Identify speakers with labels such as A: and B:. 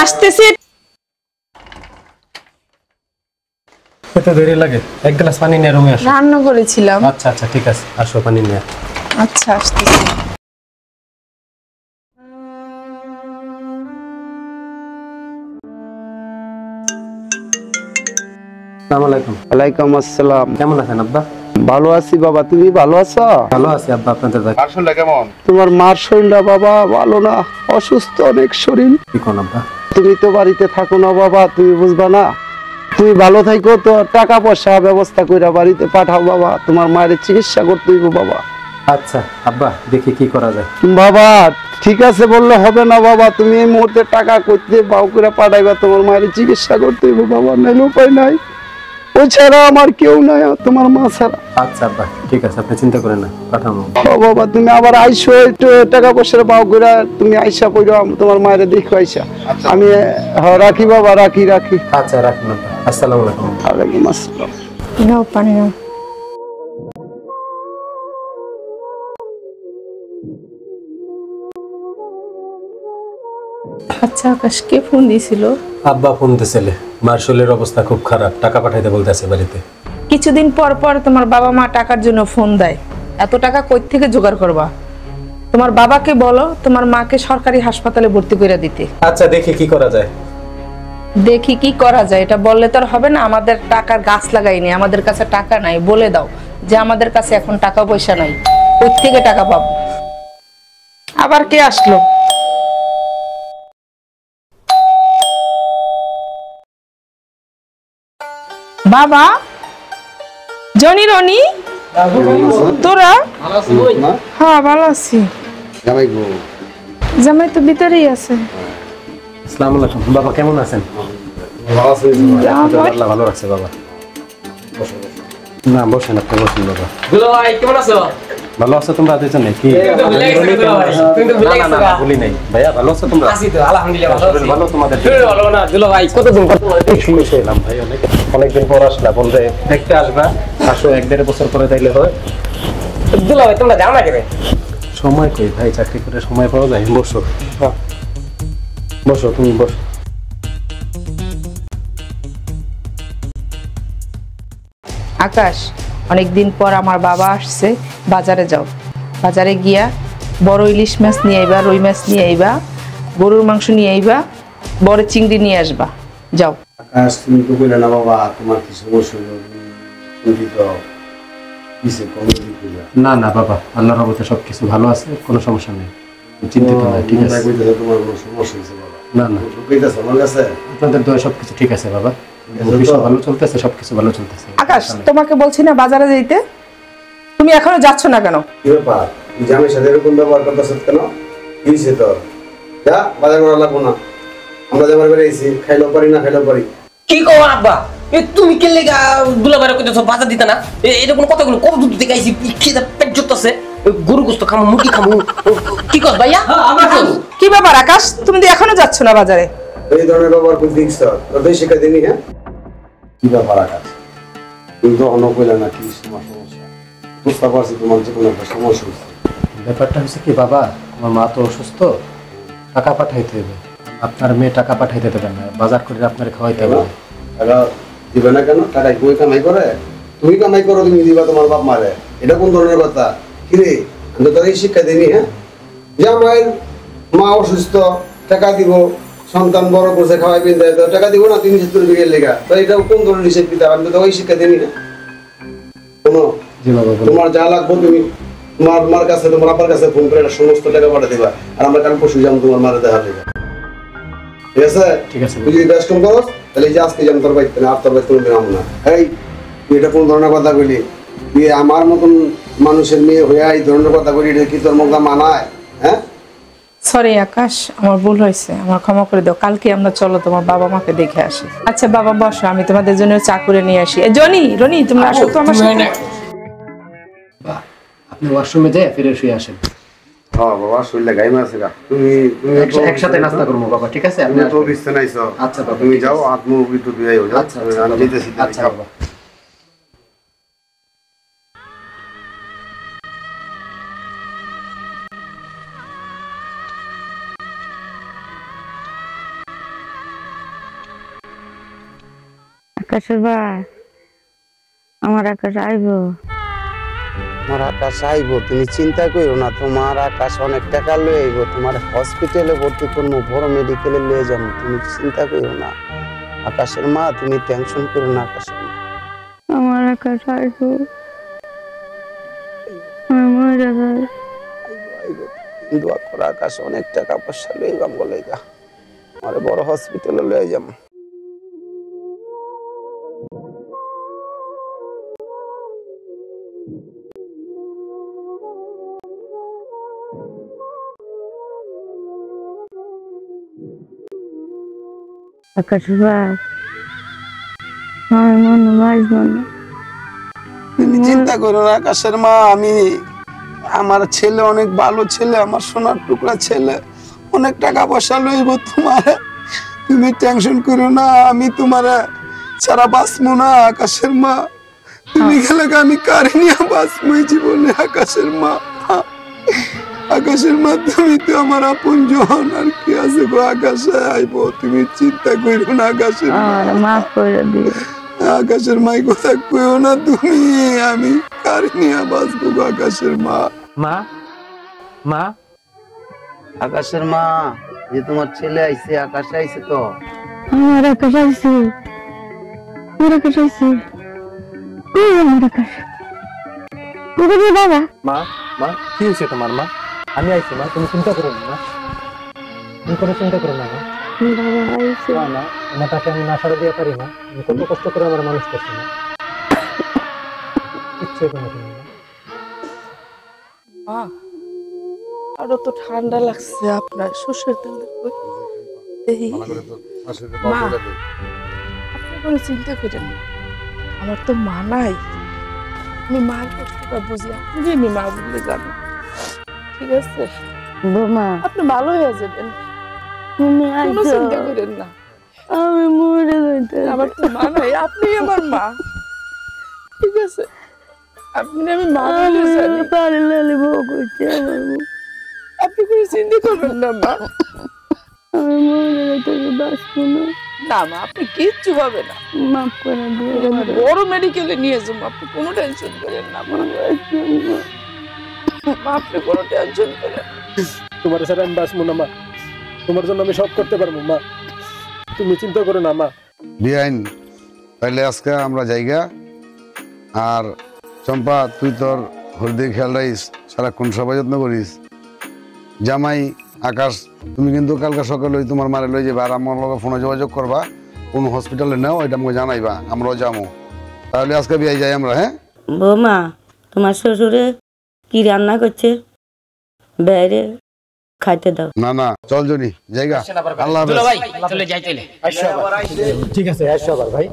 A: আসতেছি।
B: এত দেরি লাগে? এক গ্লাস পানি নিয়ে রুমে আসো।
A: রান্না করেছিলাম।
B: আচ্ছা আচ্ছা ঠিক আছে, আসো পানি নিয়ে।
A: আচ্ছা আসতেছি।
B: আসসালামু আলাইকুম।
C: ওয়ালাইকুম আসসালাম।
B: কেমন আছেন আব্বা?
C: ভালো আছি বাবা, তুমি ভালো আছো?
B: ভালো আছি আব্বা। আপনাদের ভাই
D: আসলে কেমন?
C: তোমার মার শরীরটা বাবা ভালো না, অসুস্থ অনেক শরীর।
B: কি কোন আব্বা?
C: তুমি তো বাড়িতে থাকো না বাবা, তুমি বুঝবা না। তুমি ভালো থাকো তো টাকা পয়সা ব্যবস্থা কইরা বাড়িতে পাঠাও বাবা, তোমার মায়ের চিকিৎসা করতে হইব বাবা।
B: আচ্ছা আব্বা, দেখি কি করা যায়।
C: বাবা ঠিক আছে বললে হবে না বাবা, তুমি এই মুহূর্তে টাকা করতে বাউ করে পাঠাইবা, তোমার মায়ের চিকিৎসা করতে হইব বাবা, নাইলে উপায় নাই। ও ছাড়া আমার কেউ নাই, তোমার মা ছাড়া।
B: আচ্ছা আব্বা ঠিক আছে, আপনি চিন্তা করেন না, পাঠাবো।
C: ও বাবা তুমি আবার আইসো, একটু টাকা পয়সার বাউ করে তুমি আইসা কইরো তোমার মায়ের দেখো আইসা। আমি রাখি বাবা, রাখি।
B: আচ্ছা রাখুন আব্বা। আসসালামু আলাইকুম।
C: ওয়ালাইকুম আসসালাম।
A: নাও পানি নাও। আচ্ছা আকাশ, কে ফোন দিয়েছিল?
B: আব্বা ফোন দিয়েছিলে, মার শরীরের অবস্থা খুব খারাপ, টাকা পাঠাইতে বলতেছে বাড়িতে।
A: কিছুদিন পর পর তোমার বাবা মা টাকার জন্য ফোন দেয়, এত টাকা কই থেকে জোগাড় করবা? তোমার বাবাকে বলো তোমার মাকে সরকারি হাসপাতালে ভর্তি করে দিতে।
B: আচ্ছা দেখি কি করা যায়।
A: দেখি কি করা যায়, এটা বললে তো আর হবে না। আমাদের টাকার গাছ লাগাইনি, আমাদের কাছে টাকা নাই। বলে দাও যে আমাদের কাছে এখন টাকা পয়সা নাই, কই থেকে টাকা পাবো? আবার কে আসলো? বাবা, জনি, রনি, তোরা? হ্যাঁ ভালো আছি। জামাই তো ভিতরেই আছে।
B: আসসালামু আলাইকুম। বাবা কেমন আছেন? আল্লাহ ভালো রাখছে বাবা। না বসেন, আপনি বসেন বাবা।
E: দুলা ভাই কেমন আছো?
B: ভালো আছো তোমরা দুজন নাকি? না ভুলি নাই ভাইয়া, ভালো আছো তোমরা?
E: আছি তো আলহামদুলিল্লাহ ভালো আছি।
B: ভালো তোমাদের?
E: ভালো না দুলা ভাই, কতদিন পর
B: শুনেছি এলাম ভাই, অনেকদিন পর আসলা, বলবে দেখতে আসবা। আসো, 1-1.5 বছর পরে তাইলে হয়।
E: দুলা ভাই তোমরা যাও না কেন?
B: সময় কই ভাই, চাকরি করে সময় পাওয়া যায়? বসো বসো, তুমি বসো।
A: আকাশ, অনেকদিন পর আমার বাবা আসছে, বাজারে যাও। বাজারে গিয়া বড় ইলিশ মাছ নিয়ে আইবা, রুই মাছ নিয়ে আইবা, গরুর মাংস নিয়ে আইবা, বড় চিংড়ি নিয়ে আসবা। যাও।
C: আকাশ তুমি তো কইলে না বাবা, তোমার কি সমস্যা হলো? চিন্তিত কিসে কমিটি কইলা?
B: না না বাবা, আল্লাহর রহমতে সবকিছু ভালো আছে, কোনো সমস্যা নেই, চিন্তিত না। ঠিক আছে,
C: তোমার কোনো সমস্যা হয়েছে বাবা?
B: না না,
C: কইতাছ আমার কাছে?
B: আপনাদের দোয়া সবকিছু ঠিক আছে বাবা, অফিসও ভালো চলতেছে, সবকিছু ভালো চলতেছে।
A: আকাশ, তোমাকে বলছি না বাজারে যাইতে, তুমি এখনো যাচ্ছ না কেন?
C: কি ব্যাপার, তুই জামাইয়ের সাথে এরকম ব্যবহার করতেছ কেন? কি হয়েছে তোর? যা, বাজার করা লাগবো না, আমরা যাবার বেড়ে আইছি, খাইলেও পারি না খাইলেও পারি।
E: কি কও আব্বা? তুমি কে লেগা দুলা ভাইরে কইতেছো বাজার দিতে না? এটা কোন কথাগুলো? কত দূর থেকে আইছি, খিদে পেট জ্বলতেছে, গরু গোশত খামু, মুরগি খামু। কি কস ভাইয়া?
A: কি ব্যাপার আকাশ, তুমি তো এখনো যাচ্ছ না বাজারে?
C: এই ধরনের ব্যবহার করতে দিচ্ছ, তোদের শিক্ষা দিনি। হ্যাঁ, কি ব্যাপার আকাশ, তুমি তো অন্য কইলে না কি সমস্যা? বুঝতে পারছি তোমার যে কোনো একটা সমস্যা হচ্ছে।
B: ব্যাপারটা হচ্ছে কি বাবা, আমার মা তো অসুস্থ, টাকা পাঠাইতে হবে। আপনার মেয়ে টাকা পাঠাইতে দেবেন না, বাজার করে আপনার খাওয়াইতে হবে।
C: টাকা দিবে না কেন? টাকায় কই কামাই করে? তুমি কামাই করো, তুমি দিবা তোমার বাপ মারে, এটা কোন ধরনের কথা? কিরে, আমি তো তোকে শিক্ষা দিইনি। হ্যাঁ, যে আমার মা অসুস্থ, টাকা দিব, সন্তান বড় করছে, খাওয়াই পিনতে টাকা দিব না 370 বিঘের লেগা? তো এটা কোন ধরনের হিসেব কিতাব? আমি তো তোকে শিক্ষা দিইনি। হ্যাঁ, শোনো,
B: জি বাবা,
C: তোমার যা লাগবে তুমি তোমার মার কাছে, তোমার আপার কাছে ফোন করে সমস্ত টাকা পাঠিয়ে দিবা, আর আমরা কাল পরশু যাবো তোমার মারে দেখা দিবা। ঠিক আছে?
B: ঠিক আছে।
C: তুই যদি বেশ কম করো তাহলে এই যে আজকে যেমন তোর বাইতে না, আর তোর বাইতে কোনোদিন আমো না। এই তুই এটা কোন ধরনের কথা বলি? তুই আমার মতন মানুষের মেয়ে হয়ে এই ধরনের কথা বলি, এটা কি তোর মুখ মানায়? হ্যাঁ,
A: সরি আকাশ, আমার ভুল হয়েছে, আমার ক্ষমা করে দাও। কালকে আমরা চলো তোমার বাবা মাকে দেখে আসি। আচ্ছা বাবা বসো, আমি তোমাদের জন্য চা করে নিয়ে আসি। জনি, রনি, তোমরা আসো তো আমার সাথে।
B: আপনি ওয়াশরুমে যাই ফিরে শুয়ে আসেন।
C: হ্যাঁ বাবা, শরীরটা গাইমা আছে গা। তুমি
B: একসাথে নাস্তা করবো বাবা, ঠিক আছে?
C: আপনি তো বিছতে নাইছো।
B: আচ্ছা বাবা,
C: তুমি যাও, হাত মুখ একটু ধুয়ে আইও।
B: আচ্ছা
C: আমি যেতেছি।
B: আচ্ছা বাবা।
D: আকাশের ভাই, আমার আকাশ আইবো।
F: তোমার আকাশ আইব, তুমি চিন্তা করো না। তোমার আকাশ অনেক টাকা লয়ে আইব, তোমার হসপিটালে ভর্তি করবো, বড় মেডিকেলে লয়ে যাবো, তুমি চিন্তা করো না। আকাশের মা, তুমি টেনশন করো না। আকাশের মা,
D: আমার আকাশ আইবো। আমি মরে যাই।
F: আইব, দোয়া করো। আকাশ অনেক টাকা পয়সা লয়ে যাম বলে গা, আমার বড় হসপিটালে লয়ে যাম।
D: আকাশের ভাই, আমি মনে বাঁচবো না।
F: তুমি চিন্তা করো না আকাশের মা। আমার ছেলে অনেক ভালো ছেলে, আমার সোনার টুকরা ছেলে, অনেক টাকা পয়সা লইব তোমার। তুমি টেনশন করো না, আমি তোমার ছাড়া বাঁচবো না আকাশের মা। তুমি গেলে আমি কারে নিয়ে বাঁচবো এই জীবনে আকাশের মা। আকাশের মা, তুমি তো আমার আপন জন, আর কি আছে গো। আকাশে আইব, তুমি চিন্তা করো না আকাশের মা।
D: আমার মাফ করে দিও।
F: আকাশের মাই কথা কইও না তুমি, আমি কারে নিয়ে বাঁচবো গো আকাশের মা।
B: মা, মা,
F: আকাশের মা, যে তোমার ছেলে আইছে, আকাশে আইছে তো।
D: আমার আকাশ আইছে, আমার আকাশ আইছে। আমার আকাশ বাবা।
B: মা, মা, কি হয়েছে তোমার মা? আমি আইছি মা, তুমি চিন্তা করো না মা, তুমি কোনো চিন্তা করো না মা।
D: বাবা আইছে।
B: না না, আমার তাকে আমি না সারা দিয়ে পারি না। আমি কত কষ্ট করে আমার মানুষ করছি না, ইচ্ছে কোনো তুমি না।
A: মা, আরো তো ঠান্ডা লাগছে, আপনার শ্বশুর দেখি। মা, আপনি কোনো চিন্তা করেন না, আমার তো মা নাই। আমি মার কষ্টটা বুঝি, আপনি জানি মা বললে জানেন। ঠিক আছে,
D: বোমা,
A: আপনি ভালো হয়ে যাবেন,
D: তুমি
A: কোনো
D: আইছো।
A: চিন্তা করেন না।
D: আমি মরে যাইতে।
A: আমার তো মা নাই, আপনি আমার মা। ঠিক আছে, আপনি আমি মা বলে জানি।
D: পারে লালি বউ করছে আমার বউ।
A: আপনি কোনো চিন্তা করবেন না মা।
D: আমি মরে যাইতে বাঁচবো না।
A: না মা, আপনি কিচ্ছু হবে না।
D: মাফ করে দিও।
A: আমি বড় মেডিকেলে নিয়ে যাবো, আপনি কোনো টেনশন করেন না মা। মা, আপনি কোনো টেনশন করেন না।
B: তোমার সাথে আমি বাঁচবো না মা, তোমার জন্য আমি সব করতে পারবো মা, তুমি চিন্তা করো না মা।
C: বিআইন, তাইলে আজকে আমরা জায়গা। আর চম্পা, তুই তোর হলদির খেয়াল রাখিস, সারাক্ষণ সবাই যত্ন করিস। জামাই আকাশ, তুমি কিন্তু কালকে সকালে ওই তোমার মারে লই যাবে, আর আমার লগে ফোনে যোগাযোগ করবা, কোন হসপিটালে নাও এটা আমাকে জানাইবা, আমরাও যাবো। তাহলে আজকে বিয়ে যাই আমরা। হ্যাঁ
D: বৌমা, তোমার শ্বশুরে কি রান্না করছে, বাইরে খাইতে দাও।
C: না না, চল জনি জায়গা। আল্লাহ হাফেজ।
E: দুলা ভাই চলে যাই চলে।
B: ঠিক আছে, আসো আবার ভাই।